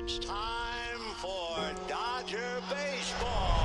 It's time for Dodger baseball.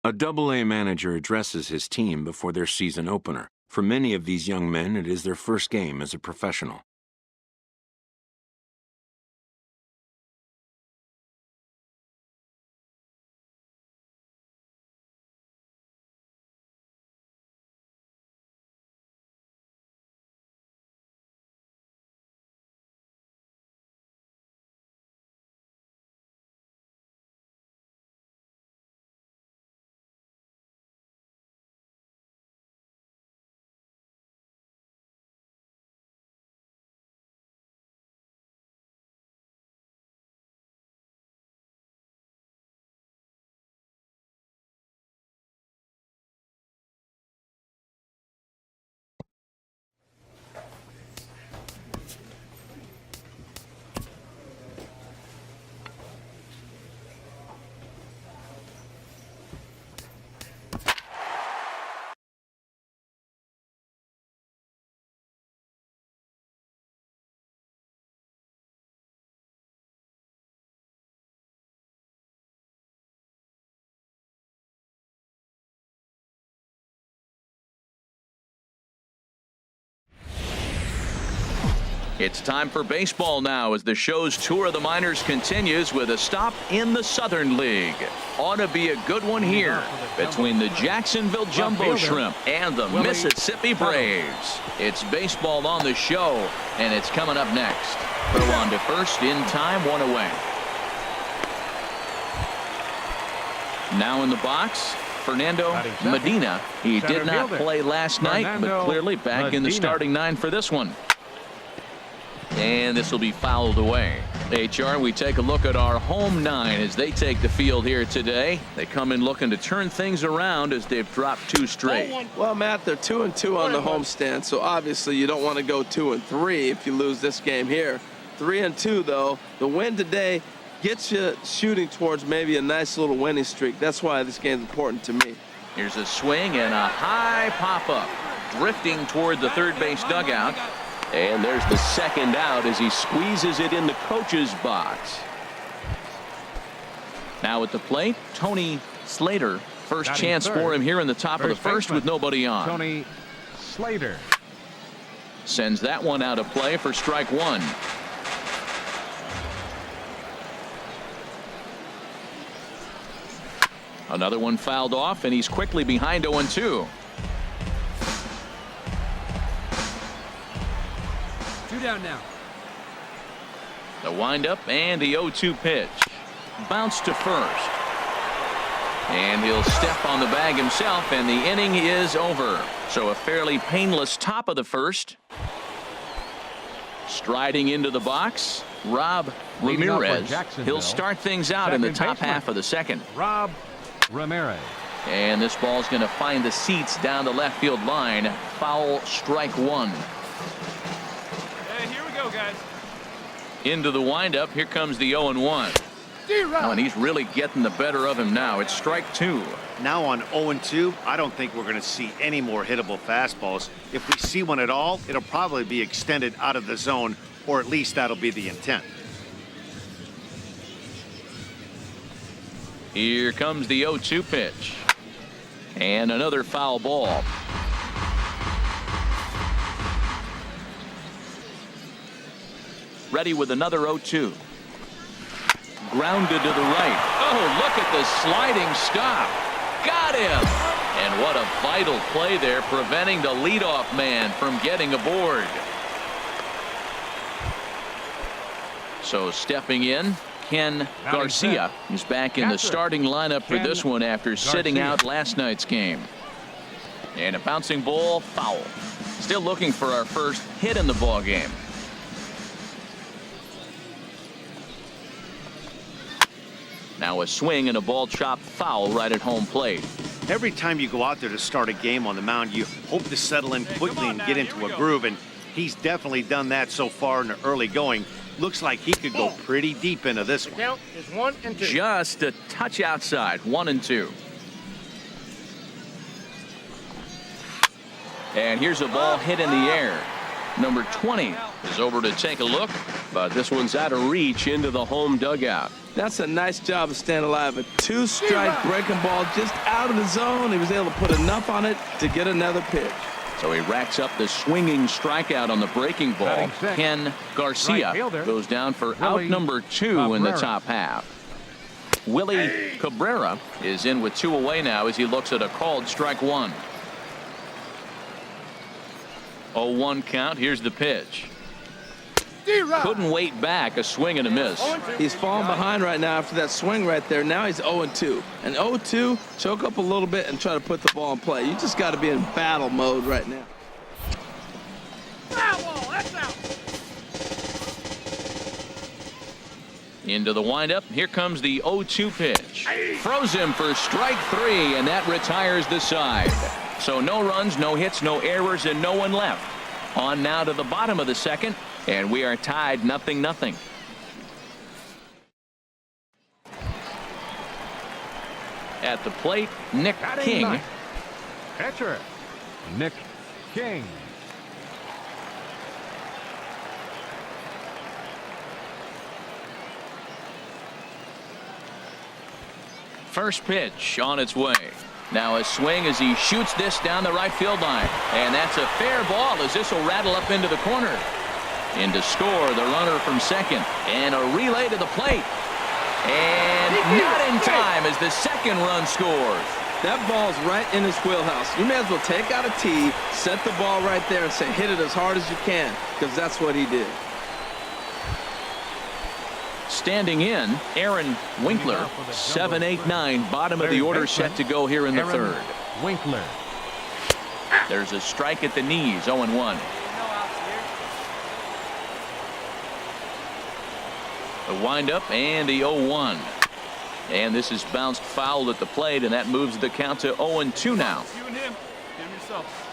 A Double-A manager addresses his team before their season opener. For many of these young men, it is their first game as a professional. It's time for baseball now as the show's tour of the minors continues with a stop in the Southern League. Ought to be a good one here between the Jacksonville Jumbo Shrimp and the Mississippi Braves. It's baseball on the show, and it's coming up next. Throw on to first in time, one away. Now in the box, Fernando Medina. He did not play last night, but clearly back in the starting nine for this one. And this will be fouled away. HR, we take a look at our home nine as they take the field here today. They come in looking to turn things around as they've dropped two straight. Well, Matt, they're 2-2 on the homestand, so obviously you don't want to go 2-3 if you lose this game here. 3-2, though. The win today gets you shooting towards maybe a nice little winning streak. That's why this game's important to me. Here's a swing and a high pop-up. Drifting toward the third base dugout. And there's the second out as he squeezes it in the coach's box. Now at the plate, Tony Slater. First chance for him here in the top of the first with nobody on. Tony Slater. Sends that one out of play for strike one. Another one fouled off, and he's quickly behind 0-2. 2 down now. The windup and the 0-2 pitch. Bounce to first. And he'll step on the bag himself, and the inning is over. So a fairly painless top of the first. Striding into the box, Rob Ramirez. He'll start things out in the top half of the second. Rob Ramirez. And this ball's going to find the seats down the left field line. Foul, strike one. And here we go, guys. Into the windup. Here comes the 0-1. Oh, and he's really getting the better of him now. It's strike two. Now on 0-2, I don't think we're going to see any more hittable fastballs. If we see one at all, it'll probably be extended out of the zone, or at least that'll be the intent. Here comes the 0-2 pitch. And another foul ball. Ready with another 0-2. Grounded to the right. Oh, look at the sliding stop. Got him. And what a vital play there, preventing the leadoff man from getting aboard. So stepping in, Ken Garcia is back in the starting lineup for this one after sitting out last night's game. And a bouncing ball, foul. Still looking for our first hit in the ball game. Now a swing and a ball chopped foul right at home plate. Every time you go out there to start a game on the mound, you hope to settle in quickly and get into a groove, and he's definitely done that so far in the early going. Looks like he could go pretty deep into this one. Count is 1 and 2. Just a touch outside, 1-2. And here's a ball hit in the air. Number 20 is over to take a look, but this one's out of reach into the home dugout. That's a nice job of staying alive. A 2-strike breaking ball just out of the zone. He was able to put enough on it to get another pitch. So he racks up the swinging strikeout on the breaking ball. Ken Garcia goes down for out number 2 in the top half. Willie Cabrera is in with 2 away now as he looks at a called strike one. 0-1 count. Here's the pitch. Couldn't wait back. A swing and a miss. He's falling behind right now after that swing right there. Now he's 0-2. And 0-2, choke up a little bit and try to put the ball in play. You just got to be in battle mode right now. That's out. Into the windup. Here comes the 0-2 pitch. Throws him for strike 3, and that retires the side. So no runs, no hits, no errors, and no one left. On now to the bottom of the second, and we are tied 0-0. At the plate, Nick King. Catcher, Nick King. First pitch on its way. Now a swing as he shoots this down the right field line. And that's a fair ball as this will rattle up into the corner. In to score the runner from second. And a relay to the plate. And not in time as the second run scores. That ball's right in his wheelhouse. You may as well take out a tee, set the ball right there and say hit it as hard as you can, because that's what he did. Standing in, Aaron Winkler, 7, 8, 9, bottom of the order set to go here in the third. Winkler. There's a strike at the knees, 0-1. The windup and the 0-1. And this is bounced foul at the plate, and that moves the count to 0-2 now. You and him. Him yourself.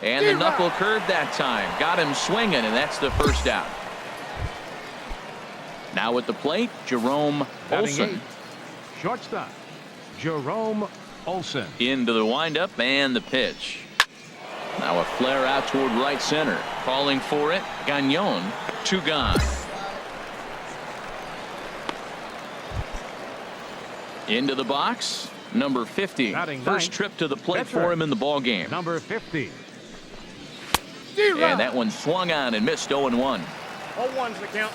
And the knuckle curve that time. Got him swinging, and that's the first out. Now at the plate, Jerome Olsen. Shortstop, Jerome Olsen. Into the windup and the pitch. Now a flare out toward right center. Calling for it, Gagnon. 2 gone. Into the box, number 50. Batting First ninth, trip to the plate catcher, for him in the ball game. Number 50. And that one swung on and missed. 0-1. 0-1's the count.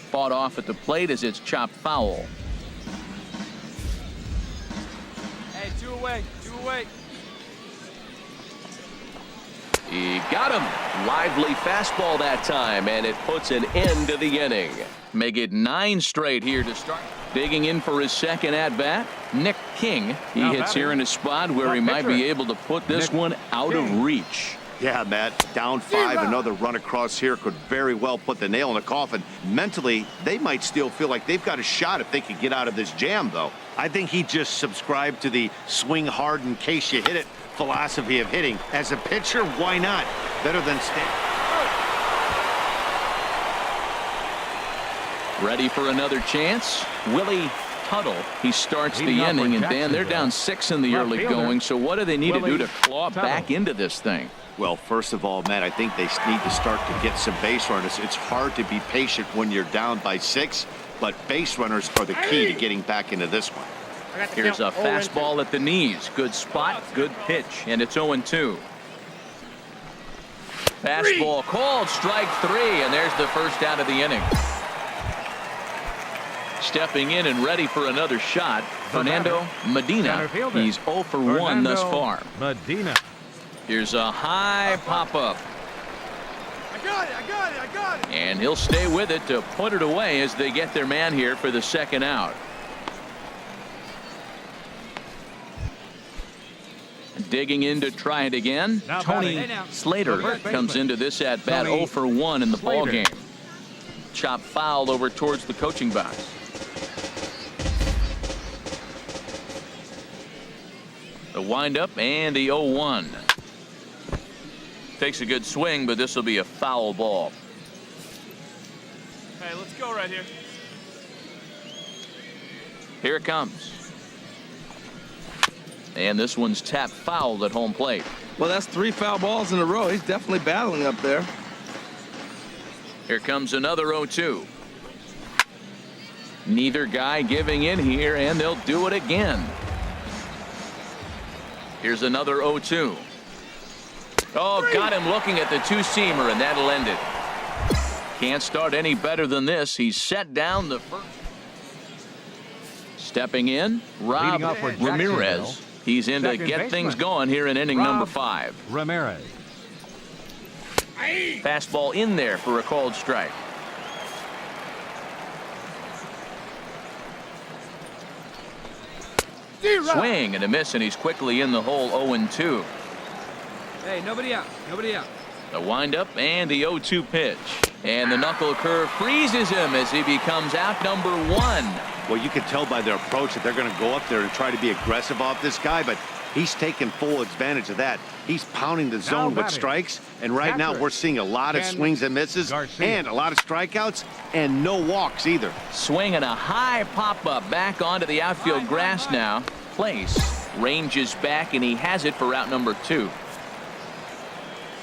Fought off at the plate as it's chopped foul. Hey, 2 away. 2 away. He got him. Lively fastball that time, and it puts an end to the inning. Make it 9 straight here to start. Digging in for his second at-bat, Nick King. He Now hits here in a spot where he might be able to put this one out of reach. Yeah, Matt, down 5, another run across here could very well put the nail in the coffin. Mentally, they might still feel like they've got a shot if they could get out of this jam, though. I think he just subscribed to the swing hard in case you hit it philosophy of hitting. As a pitcher, why not? Better than Ready for another chance? Willie Tuttle. He starts the Leading off inning, for and Dan, they're down 6 in the Left early fielder, going. So what do they need to do Willie to claw Tuttle. back into this thing? Well, first of all, Matt, I think they need to start to get some base runners. It's hard to be patient when you're down by 6, but base runners are the key to getting back into this one. Here's a fastball at the knees. Good spot, good pitch, and it's 0-2. Fastball called, strike 3, and there's the first out of the inning. Stepping in and ready for another shot, Fernando Medina. He's 0 for 1 thus far. Medina. Here's a high pop-up. I got it. I got it. I got it. And he'll stay with it to put it away as they get their man here for the second out. Digging in to try it again. Now Tony batting. Slater The first comes baseman. into this at bat Tony 0 for 1 in the ball Slater. game. Chop foul over towards the coaching box. The windup and the 0-1. Takes a good swing, but this will be a foul ball. Hey, let's go right here. Here it comes. And this one's tapped foul at home plate. Well, that's 3 foul balls in a row. He's definitely battling up there. Here comes another 0-2. Neither guy giving in here, and they'll do it again. Here's another 0-2. Oh, got him looking at the two-seamer, and that'll end it. Can't start any better than this. He's set down the first. Stepping in, Rob Leading off for Ramirez. Jacksonville, He's in to second get baseman, things going here in inning Rob number 5. Ramirez. Fastball in there for a called strike. Swing and a miss, and he's quickly in the hole. 0-2. Hey, nobody out. Nobody out. The windup and the 0-2 pitch. And the knuckle curve freezes him as he becomes out number 1. Well, you can tell by their approach that they're going to go up there and try to be aggressive off this guy, but he's taking full advantage of that. He's pounding the zone with batting. strikes, and right now we're seeing a lot of Ken swings and misses Garcia. and a lot of strikeouts and no walks either. Swing and a high pop-up back onto the outfield grass now. Place ranges back, and he has it for route number 2.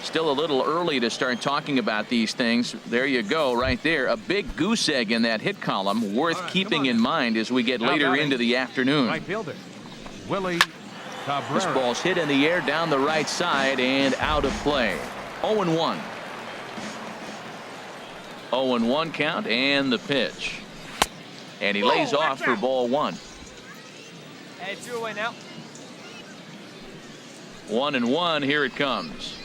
Still a little early to start talking about these things. There you go, right there. A big goose egg in that hit column, worth keeping in mind as we get Now later batting. into the afternoon. Right fielder, Willie Cabrera. This ball's hit in the air down the right side and out of play. 0-1. 0-1 count and the pitch. And he lays off for ball 1. Hey, 2 away now. 1-1, here it comes.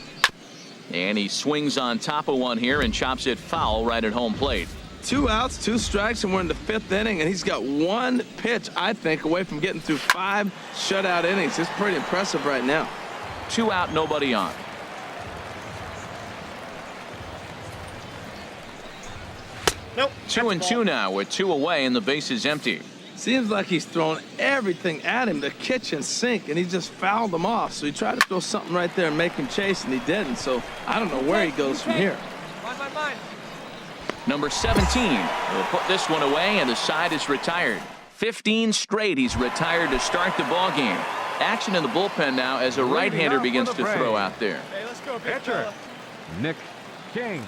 And he swings on top of one here and chops it foul right at home plate. 2 outs, 2 strikes, and we're in the 5th inning, and he's got 1 pitch, I think, away from getting through 5 shutout innings. It's pretty impressive right now. 2 out, nobody on. Nope. 2-2 now with 2 away and the base is empty. Seems like he's throwing everything at him, the kitchen sink, and he just fouled them off. So he tried to throw something right there and make him chase, and he didn't. So I don't know where he goes from here. Mine. Number 17 will put this one away, and the side is retired. 15 straight he's retired to start the ball game. Action in the bullpen now as a right-hander begins to throw out there. Hey, let's go, big Pitcher, fella. Nick King.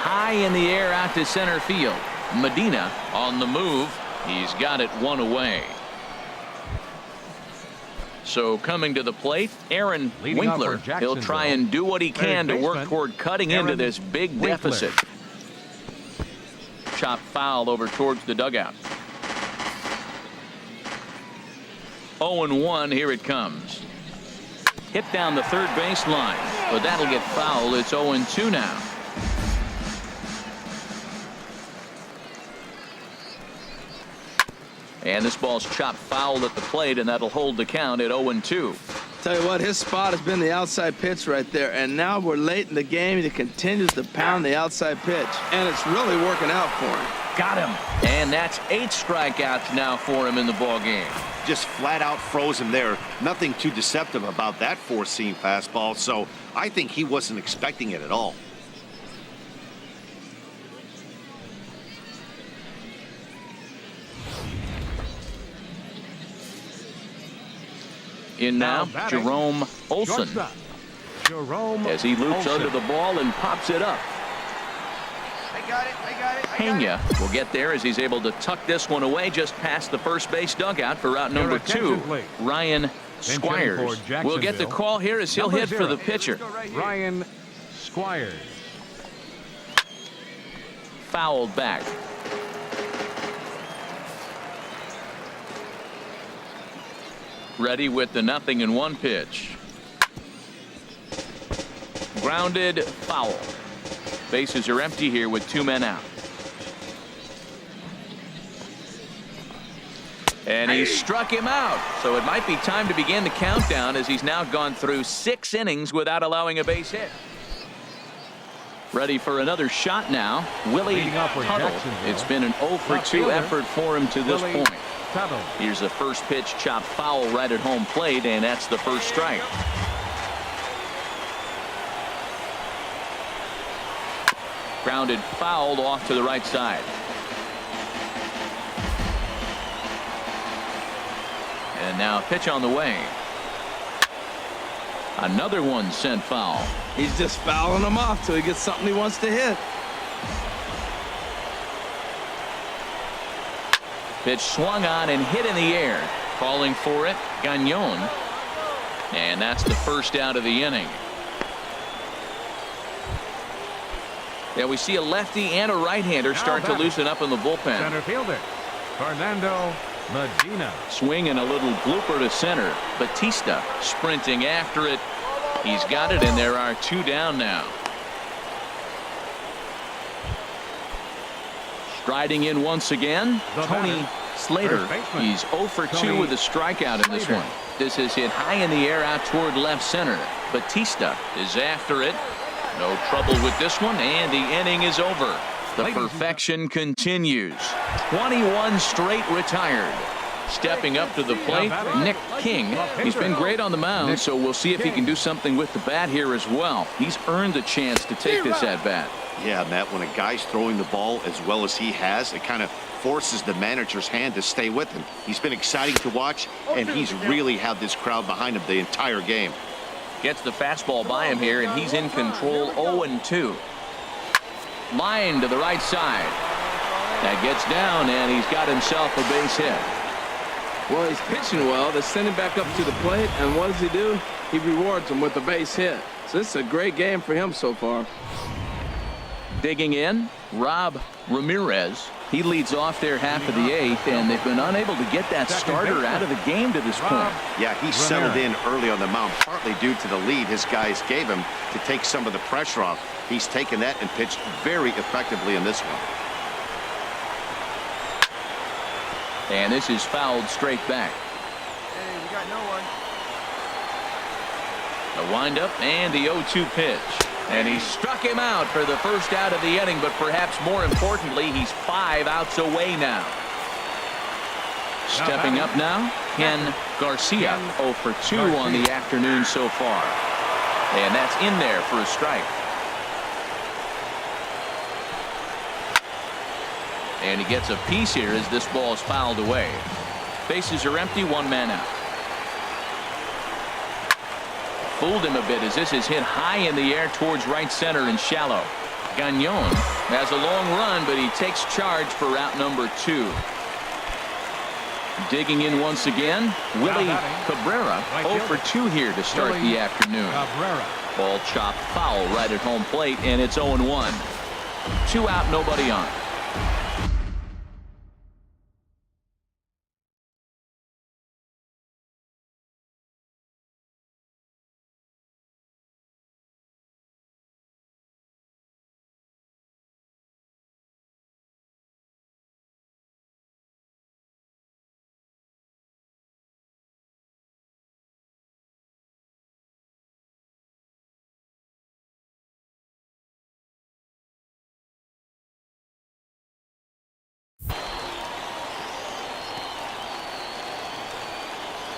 high in the air out to center field. Medina on the move. He's got it one away. So coming to the plate, Aaron Leading off Winkler. for He'll try and do what he can to work toward cutting into this big deficit. Chop foul over towards the dugout. 0-1, here it comes. Hit down the third base line, but that'll get foul. It's 0-2 now. And this ball's chopped foul at the plate, and that'll hold the count at 0-2. Tell you what, his spot has been the outside pitch right there, and now we're late in the game. He continues to pound the outside pitch, and it's really working out for him. Got him. And that's 8 strikeouts now for him in the ball game. Just flat out froze him there. Nothing too deceptive about that four-seam fastball, so I think he wasn't expecting it at all. In now, batting, Jerome Olson. Shortstop, Jerome As he loops Olson. under the ball and pops it up. I got it. Pena will get there as he's able to tuck this one away just past the first base dugout for route number 2. please. Ryan Squires will get the call here as he'll Number hit for the 0. pitcher. Ryan Squires. Fouled back. Ready with the 0-1 pitch. Grounded foul. Bases are empty here with 2 men out. And he struck him out. So it might be time to begin the countdown as he's now gone through 6 innings without allowing a base hit. Ready for another shot now. Willie Tuttle. It's been an 0-for-2 effort for him to this point. Here's the first pitch, chopped foul right at home plate, and that's the first strike. Grounded fouled off to the right side. And now a pitch on the way. Another one sent foul. He's just fouling him off till he gets something he wants to hit. Pitch swung on and hit in the air. Calling for it, Gagnon. And that's the first out of the inning. Yeah, we see a lefty and a right-hander start to loosen up in the bullpen. Center fielder, Fernando Medina. Swing and a little blooper to center. Batista sprinting after it. He's got it, and there are 2 down now. Striding in once again, Tony Slater. He's 0-for-2 with a strikeout in this one. This is hit high in the air out toward left center. Batista is after it. No trouble with this one, and the inning is over. The perfection continues. 21 straight retired. Stepping up to the plate, Nick King. He's been great on the mound, so we'll see if he can do something with the bat here as well. He's earned the chance to take this at bat. Yeah, Matt, when a guy's throwing the ball as well as he has, it kind of forces the manager's hand to stay with him. He's been exciting to watch, and he's really had this crowd behind him the entire game. Gets the fastball by him here, and he's in control. 0-2. Line to the right side. That gets down, and he's got himself a base hit. Well, he's pitching well. They send him back up to the plate, and what does he do? He rewards him with a base hit. So this is a great game for him so far. Digging in, Rob Ramirez. He leads off their half of the 8th, and they've been unable to get that starter out of the game to this point. Yeah, he settled in early on the mound, partly due to the lead his guys gave him to take some of the pressure off. He's taken that and pitched very effectively in this one. And this is fouled straight back. Hey, we got no one. The windup and the 0-2 pitch. And he struck him out for the first out of the inning, but perhaps more importantly, he's 5 outs away now. Stepping up now, Ken Garcia, 0-for-2 on the afternoon so far. And that's in there for a strike. And he gets a piece here as this ball is fouled away. Bases are empty, 1 man out. Fooled him a bit as this is hit high in the air towards right center and shallow. Gagnon has a long run, but he takes charge for route number 2. Digging in once again, Willie Cabrera, 0 for 2 here to start the afternoon. Ball chopped foul right at home plate, and it's 0-1. 2 out, nobody on.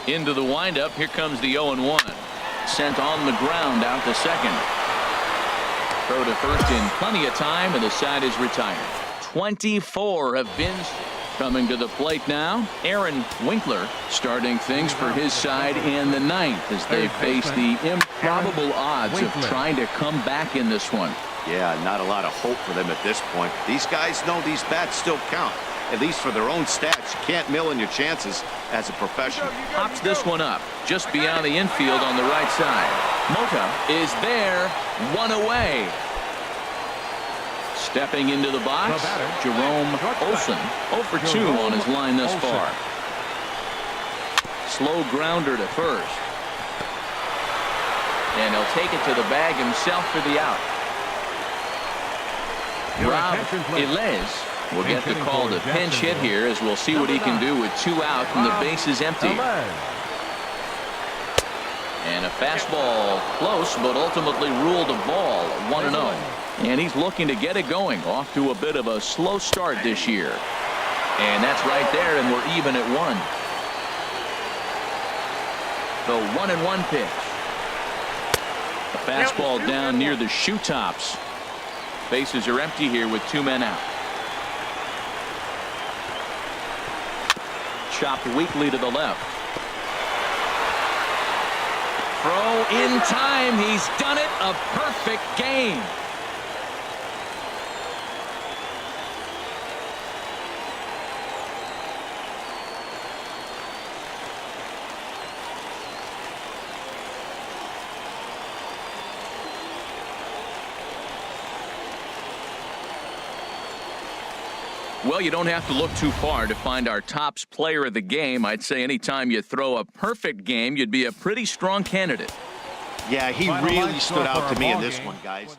Into the windup. Here comes the 0-1. Sent on the ground out to second. Throw to first in plenty of time, and the side is retired. 24 have been coming to the plate now. Aaron Winkler starting things for his side in the 9th as they face the improbable odds of trying to come back in this one. Yeah, not a lot of hope for them at this point. These guys know these bats still count, at least for their own stats. You can't mill in your chances as a professional. Pops this one up just beyond the infield on the right side. Mota is there, 1 away. Stepping into the box, Jerome Olson, 0 for 2 on his line thus far. Slow grounder to first. And he'll take it to the bag himself for the out. Rob Ilez will get the call to pinch hit here, as we'll see what he can do with 2 out and the base is empty. And a fastball close, but ultimately ruled a ball, 1-0. And he's looking to get it going, off to a bit of a slow start this year. And that's right there, and we're even at 1. The 1-1 pitch. A fastball down near the shoe tops. Bases are empty here with 2 men out. Chopped weakly to the left. Throw in time. He's done it. A perfect game. Well, you don't have to look too far to find our tops player of the game. I'd say anytime you throw a perfect game, you'd be a pretty strong candidate. Yeah, he really stood out to me in this one, guys.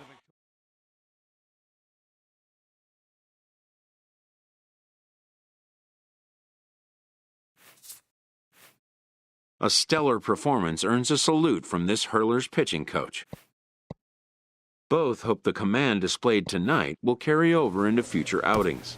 A stellar performance earns a salute from this hurler's pitching coach. Both hope the command displayed tonight will carry over into future outings.